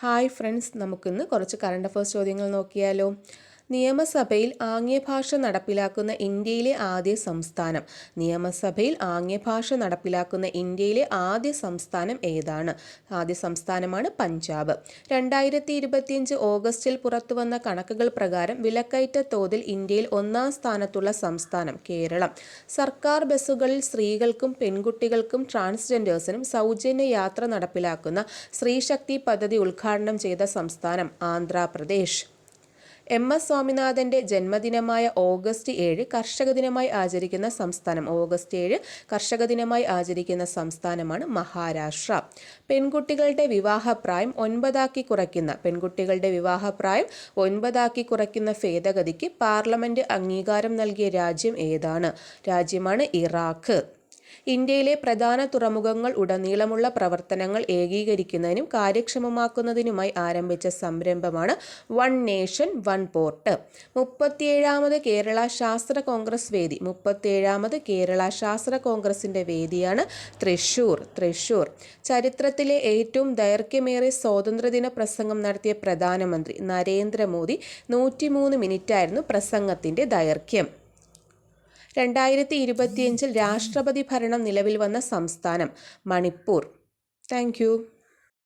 Hi friends, നമുക്കിന്ന് കുറച്ച് current affairs ചോദ്യങ്ങൾ നോക്കിയാലോ. നിയമസഭയിൽ ആംഗ്യഭാഷ നടപ്പിലാക്കുന്ന ഇന്ത്യയിലെ ആദ്യ സംസ്ഥാനം. നിയമസഭയിൽ ആംഗ്യഭാഷ നടപ്പിലാക്കുന്ന ഇന്ത്യയിലെ ആദ്യ സംസ്ഥാനം ഏതാണ്? ആദ്യ സംസ്ഥാനമാണ് പഞ്ചാബ്. 2025 ഓഗസ്റ്റിൽ പുറത്തുവന്ന കണക്കുകൾ പ്രകാരം വിലക്കയറ്റ തോതിൽ ഇന്ത്യയിൽ ഒന്നാം സ്ഥാനത്തുള്ള സംസ്ഥാനം കേരളം. സർക്കാർ ബസ്സുകളിൽ സ്ത്രീകൾക്കും പെൺകുട്ടികൾക്കും ട്രാൻസ്ജെൻഡേഴ്സിനും സൗജന്യ യാത്ര നടപ്പിലാക്കുന്ന സ്ത്രീശക്തി പദ്ധതി ഉദ്ഘാടനം ചെയ്ത സംസ്ഥാനം ആന്ധ്രാപ്രദേശ്. MS സ്വാമിനാഥൻ്റെ ജന്മദിനമായ ഓഗസ്റ്റ് 7 കർഷക ദിനമായി ആചരിക്കുന്ന സംസ്ഥാനം. ഓഗസ്റ്റ് 7 കർഷക ദിനമായി ആചരിക്കുന്ന സംസ്ഥാനമാണ് മഹാരാഷ്ട്ര. പെൺകുട്ടികളുടെ വിവാഹപ്രായം 9 കുറയ്ക്കുന്ന ഭേദഗതിക്ക് പാർലമെന്റ് അംഗീകാരം നൽകിയ രാജ്യം ഏതാണ്? രാജ്യമാണ് ഇറാഖ്. ഇന്ത്യയിലെ പ്രധാന തുറമുഖങ്ങൾ ഉടനീളമുള്ള പ്രവർത്തനങ്ങൾ ഏകീകരിക്കുന്നതിനും കാര്യക്ഷമമാക്കുന്നതിനുമായി ആരംഭിച്ച സംരംഭമാണ് വൺ നേഷൻ വൺ പോർട്ട്. 37ാമത് കേരള ശാസ്ത്ര കോൺഗ്രസ് വേദി. 37ാമത് കേരള ശാസ്ത്ര കോൺഗ്രസിൻ്റെ വേദിയാണ് തൃശ്ശൂർ. ചരിത്രത്തിലെ ഏറ്റവും ദൈർഘ്യമേറിയ സ്വാതന്ത്ര്യദിന പ്രസംഗം നടത്തിയ പ്രധാനമന്ത്രി നരേന്ദ്രമോദി. 103 മിനിറ്റായിരുന്നു പ്രസംഗത്തിൻ്റെ ദൈർഘ്യം. 2025 രാഷ്ട്രപതി ഭരണം നിലവിൽ വന്ന സംസ്ഥാനം മണിപ്പൂർ. Thank you.